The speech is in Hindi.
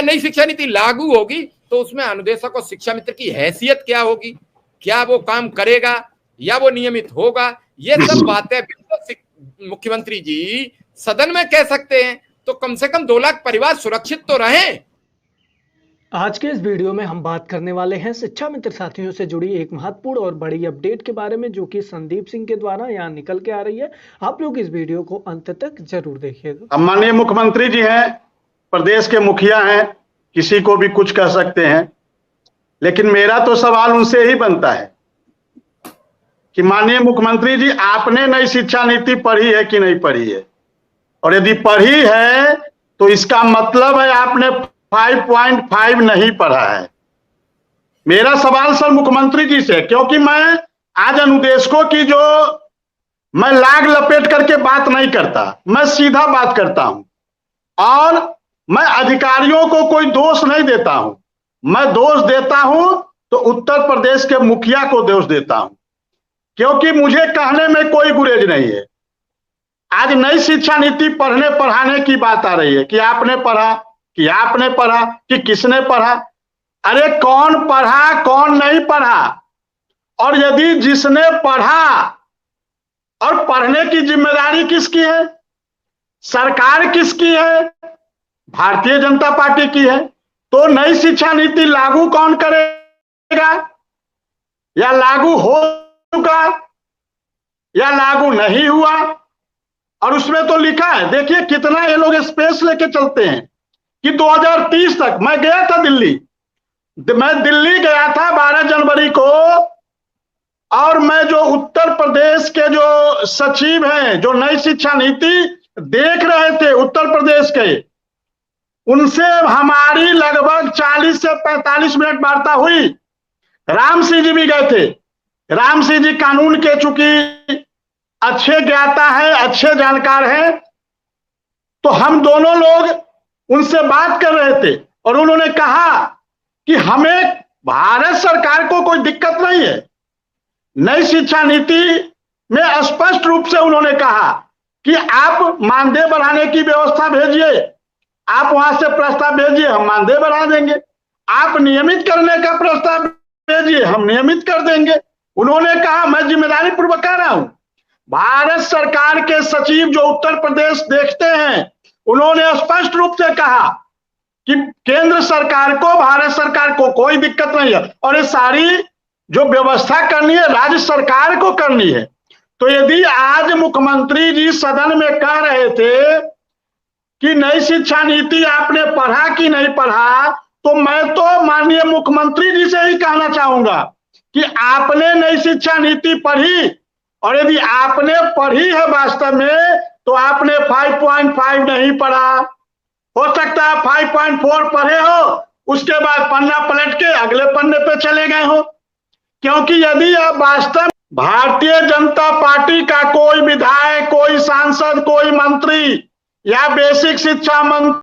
क्या नई शिक्षा नीति लागू होगी तो उसमें अनुदेशक और शिक्षा मित्र की हैसियत क्या होगी, क्या वो काम करेगा या वो नियमित होगा, ये सब बातें मुख्यमंत्री जी सदन में कह सकते हैं, तो कम से कम 2 लाख परिवार सुरक्षित तो रहें। आज के इस वीडियो में हम बात करने वाले हैं शिक्षा मित्र साथियों से जुड़ी एक महत्वपूर्ण और बड़ी अपडेट के बारे में, जो कि संदीप सिंह के द्वारा यहाँ निकल के आ रही है। आप लोग इस वीडियो को अंत तक जरूर देखिएगा। माननीय मुख्यमंत्री जी हैं, प्रदेश के मुखिया हैं, किसी को भी कुछ कह सकते हैं, लेकिन मेरा तो सवाल उनसे ही बनता है कि माननीय मुख्यमंत्री जी, आपने नई शिक्षा नीति पढ़ी है कि नहीं पढ़ी है? और यदि पढ़ी है तो इसका मतलब है आपने 5.5 नहीं पढ़ा है। मेरा सवाल सर मुख्यमंत्री जी से, क्योंकि मैं आज अनुदेशकों की जो मैं लाग लपेट करके बात नहीं करता, मैं सीधा बात करता हूं और मैं अधिकारियों को कोई दोष नहीं देता हूं। मैं दोष देता हूं तो उत्तर प्रदेश के मुखिया को दोष देता हूं, क्योंकि मुझे कहने में कोई गुरेज नहीं है। आज नई शिक्षा नीति पढ़ने पढ़ाने की बात आ रही है कि आपने पढ़ा, कि आपने पढ़ा, कि किसने पढ़ा। अरे कौन पढ़ा, कौन नहीं पढ़ा? और यदि जिसने पढ़ा, और पढ़ने की जिम्मेदारी किसकी है? सरकार किसकी है? भारतीय जनता पार्टी की है। तो नई शिक्षा नीति लागू कौन करेगा? या लागू हो चुका या लागू नहीं हुआ? और उसमें तो लिखा है, देखिए कितना ये लोग स्पेस लेके चलते हैं कि 2030 तक। मैं गया था दिल्ली, मैं दिल्ली गया था 12 जनवरी को, और मैं जो उत्तर प्रदेश के जो सचिव हैं, जो नई शिक्षा नीति देख रहे थे उत्तर प्रदेश के, उनसे हमारी लगभग 40 से 45 मिनट वार्ता हुई। राम सिंह जी भी गए थे। राम सिंह जी कानून के चूंकि अच्छे ज्ञाता है, अच्छे जानकार हैं, तो हम दोनों लोग उनसे बात कर रहे थे और उन्होंने कहा कि हमें भारत सरकार को कोई दिक्कत नहीं है। नई शिक्षा नीति में स्पष्ट रूप से उन्होंने कहा कि आप मानदेय बढ़ाने की व्यवस्था भेजिए, आप वहां से प्रस्ताव भेजिए, हम मानदेय बढ़ा देंगे। आप नियमित करने का प्रस्ताव भेजिए, हम नियमित कर देंगे। उन्होंने कहा, मैं जिम्मेदारी पूर्वक कह रहा हूं, भारत सरकार के सचिव जो उत्तर प्रदेश देखते हैं, उन्होंने स्पष्ट रूप से कहा कि केंद्र सरकार को, भारत सरकार को कोई दिक्कत नहीं है और ये सारी जो व्यवस्था करनी है राज्य सरकार को करनी है। तो यदि आज मुख्यमंत्री जी सदन में कह रहे थे कि नई शिक्षा नीति आपने पढ़ा कि नहीं पढ़ा, तो मैं तो माननीय मुख्यमंत्री जी से ही कहना चाहूंगा कि आपने नई शिक्षा नीति पढ़ी, और यदि आपने पढ़ी है वास्तव में, तो आपने 5.5 नहीं पढ़ा। हो सकता है 5.4 पढ़े हो, उसके बाद पन्ना पलट के अगले पन्ने पे चले गए हो। क्योंकि यदि आप वास्तव भारतीय जनता पार्टी का कोई विधायक, कोई सांसद, कोई मंत्री या बेसिक शिक्षा मंत्री